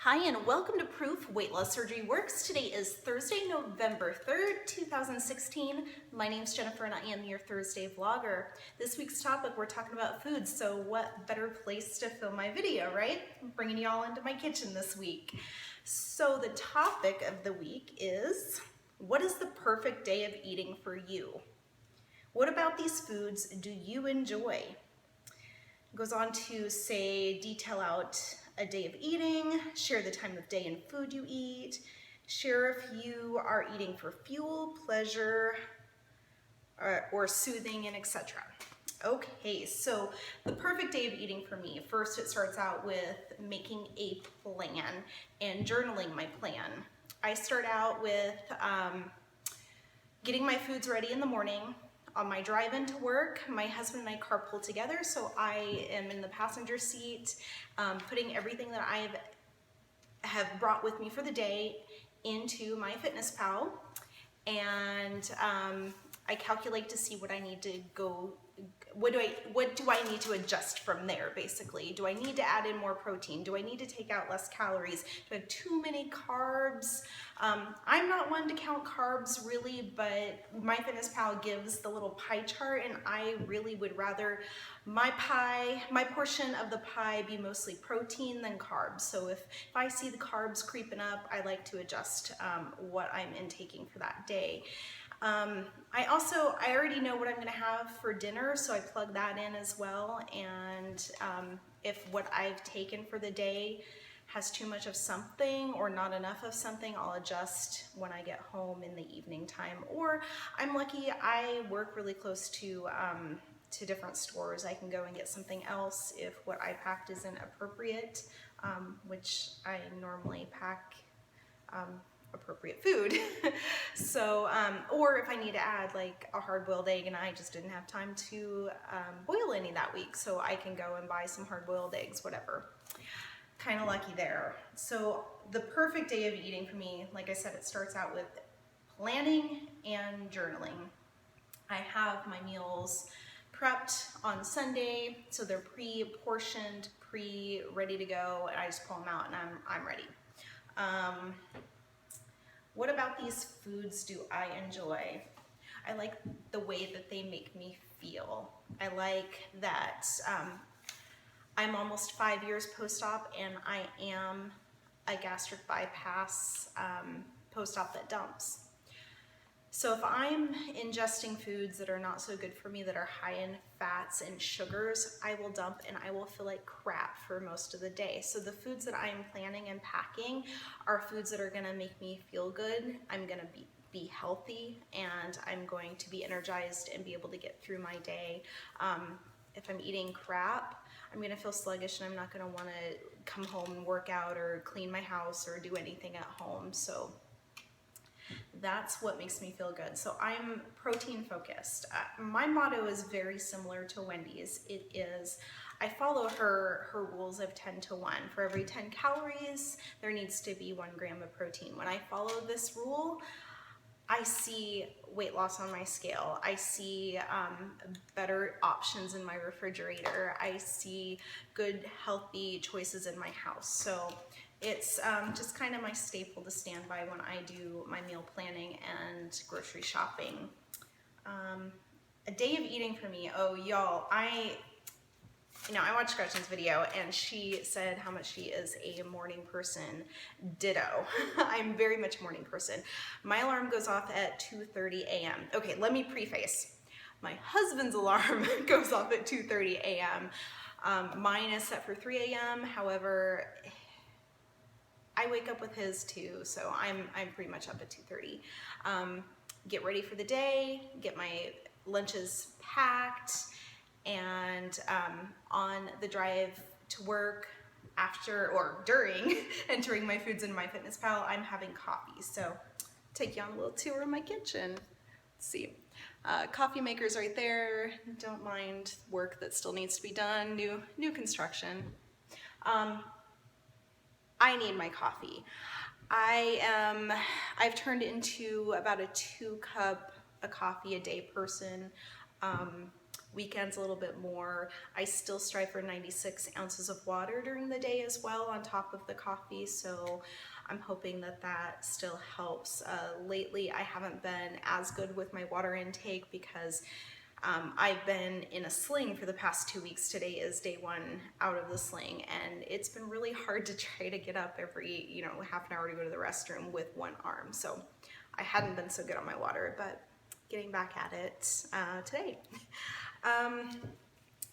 Hi and welcome to Proof Weight Loss Surgery Works. Today is Thursday, November 3rd, 2016. My name's Jennifer and I am your Thursday vlogger. This week's topic, we're talking about food, so what better place to film my video, right? I'm bringing you all into my kitchen this week. So the topic of the week is, what is the perfect day of eating for you? What about these foods do you enjoy? It goes on to say, detail out a day of eating, share the time of day and food you eat, share if you are eating for fuel, pleasure, or soothing, and etc. Okay, so the perfect day of eating for me. First, it starts out with making a plan and journaling my plan. I start out with getting my foods ready in the morning. On my drive into work, my husband and I carpool together, so I am in the passenger seat, putting everything that I have brought with me for the day into my FitnessPal, and I calculate to see what I need to go. What do I need to adjust from there, basically? Do I need to add in more protein? Do I need to take out less calories? Do I have too many carbs? I'm not one to count carbs really, but my FitnessPal gives the little pie chart, and I really would rather my portion of the pie be mostly protein than carbs. So if I see the carbs creeping up, I like to adjust what I'm intaking for that day. I already know what I'm going to have for dinner, so I plug that in as well, and if what I've taken for the day has too much of something or not enough of something, I'll adjust when I get home in the evening time. Or I'm lucky, I work really close to different stores. I can go and get something else if what I packed isn't appropriate, which I normally pack appropriate food. So, or if I need to add like a hard-boiled egg and I just didn't have time to boil any that week, so I can go and buy some hard-boiled eggs, whatever. Kind of lucky there. So the perfect day of eating for me, like I said, it starts out with planning and journaling. I have my meals prepped on Sunday, so they're pre-portioned, ready to go, and I just pull them out and I'm ready. What about these foods do I enjoy? I like the way that they make me feel. I like that I'm almost 5 years post-op, and I am a gastric bypass post-op that dumps. So if I'm ingesting foods that are not so good for me, that are high in fats and sugars, I will dump and I will feel like crap for most of the day. So the foods that I'm planning and packing are foods that are gonna make me feel good. I'm gonna be healthy, and I'm going to be energized and be able to get through my day. If I'm eating crap, I'm gonna feel sluggish and I'm not gonna wanna come home and work out or clean my house or do anything at home. So that's what makes me feel good. So I'm protein focused. My motto is very similar to Wendy's. It is, I follow her rules of 10 to 1. For every 10 calories, there needs to be 1 gram of protein. When I follow this rule, I see weight loss on my scale. I see better options in my refrigerator. I see good, healthy choices in my house. So it's just kind of my staple to stand by when I do my meal planning and grocery shopping. A day of eating for me, oh y'all, I watched Gretchen's video and she said how much she is a morning person. Ditto. I'm very much a morning person. My alarm goes off at 2:30 a.m. Okay, let me preface. My husband's alarm goes off at 2:30 a.m. Mine is set for 3 a.m. However, I wake up with his too, so I'm pretty much up at 2:30. Get ready for the day, get my lunches packed, and on the drive to work, after or during entering my foods in my FitnessPal, I'm having coffee. So take you on a little tour of my kitchen. Let's see. Coffee maker's right there. Don't mind work that still needs to be done. New construction. I need my coffee. I've turned into about a 2 cup of coffee a day person. weekends a little bit more. I still strive for 96 ounces of water during the day as well on top of the coffee, so I'm hoping that that still helps. Lately, I haven't been as good with my water intake because I've been in a sling for the past 2 weeks. Today is day 1 out of the sling, and it's been really hard to try to get up every, half an hour to go to the restroom with one arm. So I hadn't been so good on my water, but getting back at it today.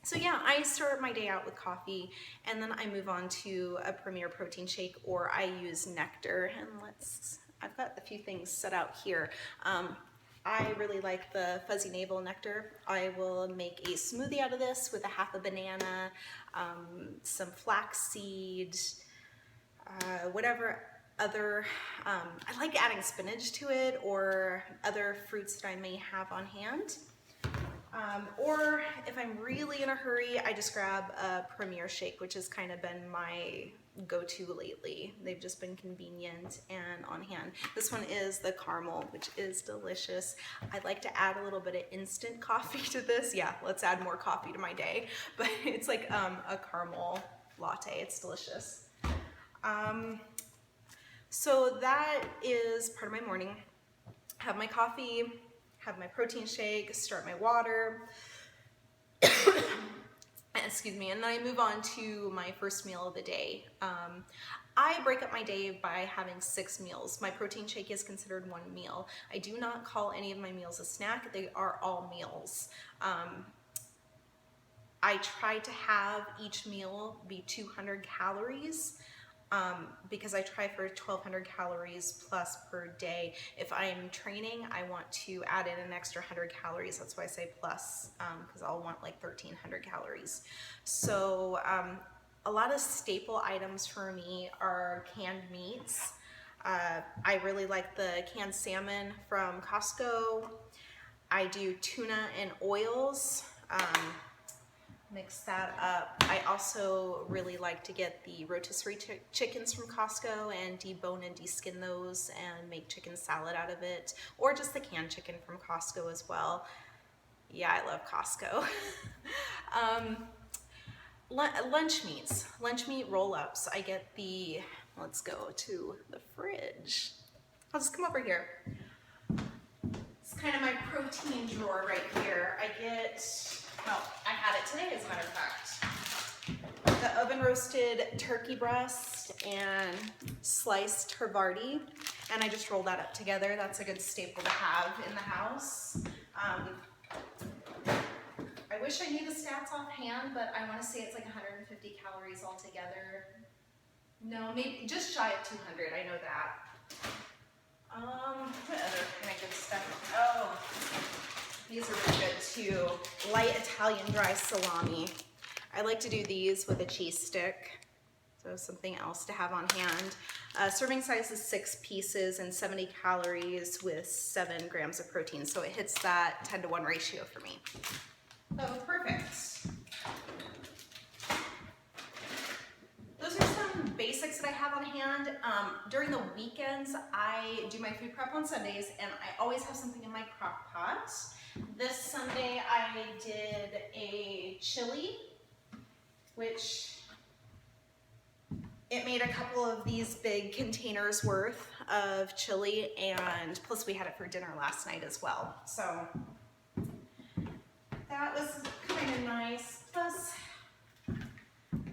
So yeah, I start my day out with coffee, and then I move on to a Premier protein shake, or I use nectar. And I've got a few things set out here. I really like the fuzzy navel nectar. I will make a smoothie out of this with a half a banana, some flaxseed, whatever other, I like adding spinach to it or other fruits that I may have on hand. Or if I'm really in a hurry, I just grab a Premier shake, which has kind of been my go-to lately. They've just been convenient and on hand. This one is the caramel, which is delicious. I'd like to add a little bit of instant coffee to this. Yeah, let's add more coffee to my day. But it's like a caramel latte. It's delicious. So that is part of my morning. Have my coffee, have my protein shake, start my water. Excuse me, and then I move on to my first meal of the day. I break up my day by having 6 meals. My protein shake is considered 1 meal. I do not call any of my meals a snack. They are all meals. I try to have each meal be 200 calories. Because I try for 1,200 calories plus per day. If I'm training, I want to add in an extra 100 calories. That's why I say plus, because I'll want like 1,300 calories. So a lot of staple items for me are canned meats. I really like the canned salmon from Costco. I do tuna and oils. Mix that up. I also really like to get the rotisserie chickens from Costco and debone and deskin those and make chicken salad out of it, or just the canned chicken from Costco as well. Yeah, I love Costco. Lunch meats, lunch meat roll-ups. I get the, let's go to the fridge. I'll just come over here. It's kind of my protein drawer right here. I get, well, I had it today as a matter of fact. The oven roasted turkey breast and sliced Havarti, and I just roll that up together. That's a good staple to have in the house. I wish I knew the stats offhand, but I want to say it's like 150 calories altogether. No, maybe just shy of 200, I know that. What other kind of good stuff? Oh, these are really good too. Light Italian dry salami. I like to do these with a cheese stick, so something else to have on hand. Serving size is 6 pieces and 70 calories with 7 grams of protein, so it hits that 10-to-1 ratio for me. Oh, perfect. Those are some basics that I have on hand. During the weekends, I do my food prep on Sundays, and I always have something in my crock pot. This Sunday, I did a chili, which it made a couple of these big containers worth of chili, and plus we had it for dinner last night as well. So that was kind of nice. Plus,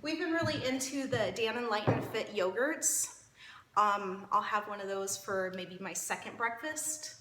we've been really into the Dan & Light and Fit yogurts. I'll have one of those for maybe my second breakfast.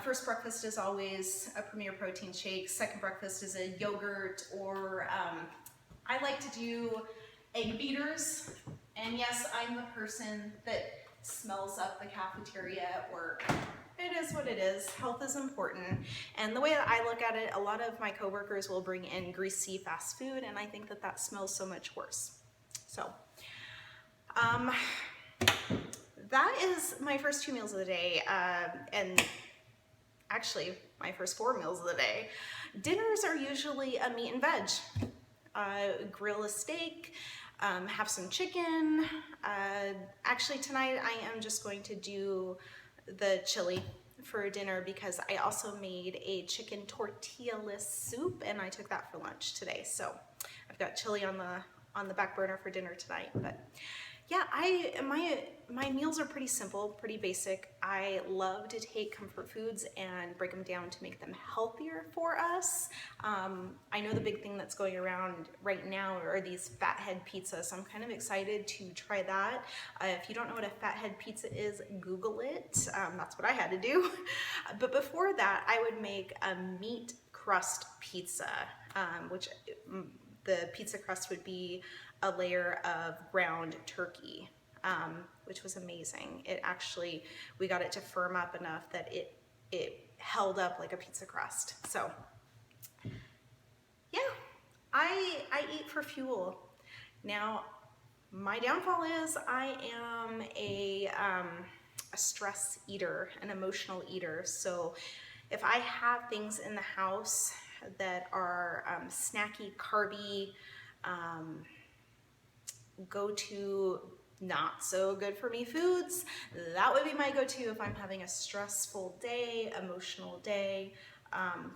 First breakfast is always a Premier protein shake. Second breakfast is a yogurt, or I like to do egg beaters. And yes, I'm the person that smells up the cafeteria at work. It is what it is. Health is important. And the way that I look at it, a lot of my coworkers will bring in greasy fast food, and I think that that smells so much worse. So, that is my first 2 meals of the day, and actually my first 4 meals of the day. Dinners are usually a meat and veg. Grill a steak, have some chicken. Actually tonight I am just going to do the chili. for dinner because I also made a chicken tortilla-less soup and I took that for lunch today. So I've got chili on the back burner for dinner tonight. But yeah, my meals are pretty simple, pretty basic. I love to take comfort foods and break them down to make them healthier for us. I know the big thing that's going around right now are these fathead pizzas. So I'm kind of excited to try that. If you don't know what a fathead pizza is, Google it. That's what I had to do. But before that, I would make a meat crust pizza, which the pizza crust would be a layer of ground turkey, which was amazing. It actually, we got it to firm up enough that it held up like a pizza crust. So yeah, I eat for fuel. Now, my downfall is I am a stress eater, an emotional eater. So if I have things in the house that are snacky, carby, go-to not so good for me foods, that would be my go-to if I'm having a stressful day, emotional day.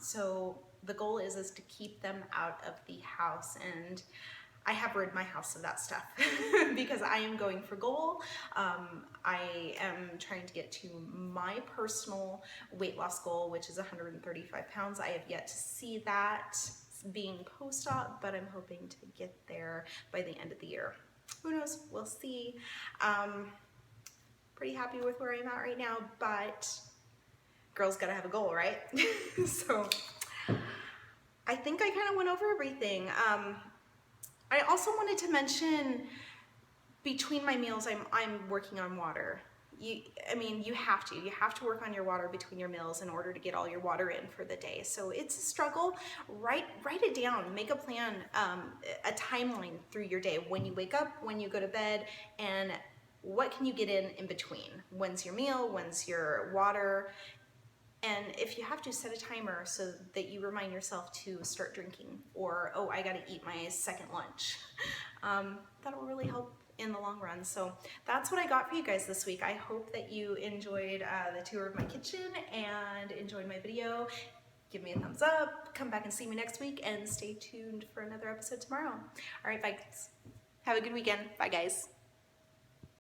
So the goal is to keep them out of the house, and I have rid my house of that stuff because I am going for goal. I am trying to get to my personal weight loss goal, which is 135 pounds. I have yet to see that being post-op, but I'm hoping to get there by the end of the year. Who knows? We'll see. Pretty happy with where I'm at right now, but girls gotta have a goal, right? So I think I kind of went over everything. I also wanted to mention, between my meals, I'm working on water. You have to work on your water between your meals in order to get all your water in for the day. So it's a struggle. Write it down, make a plan, a timeline through your day, when you wake up, when you go to bed, and what can you get in between? When's your meal? When's your water? And if you have to, set a timer so that you remind yourself to start drinking, or, oh, I gotta eat my second lunch. That'll really help in the long run. So that's what I got for you guys this week. I hope that you enjoyed the tour of my kitchen and enjoyed my video. Give me a thumbs up, come back and see me next week, and stay tuned for another episode tomorrow. All right, bye guys. Have a good weekend. Bye guys.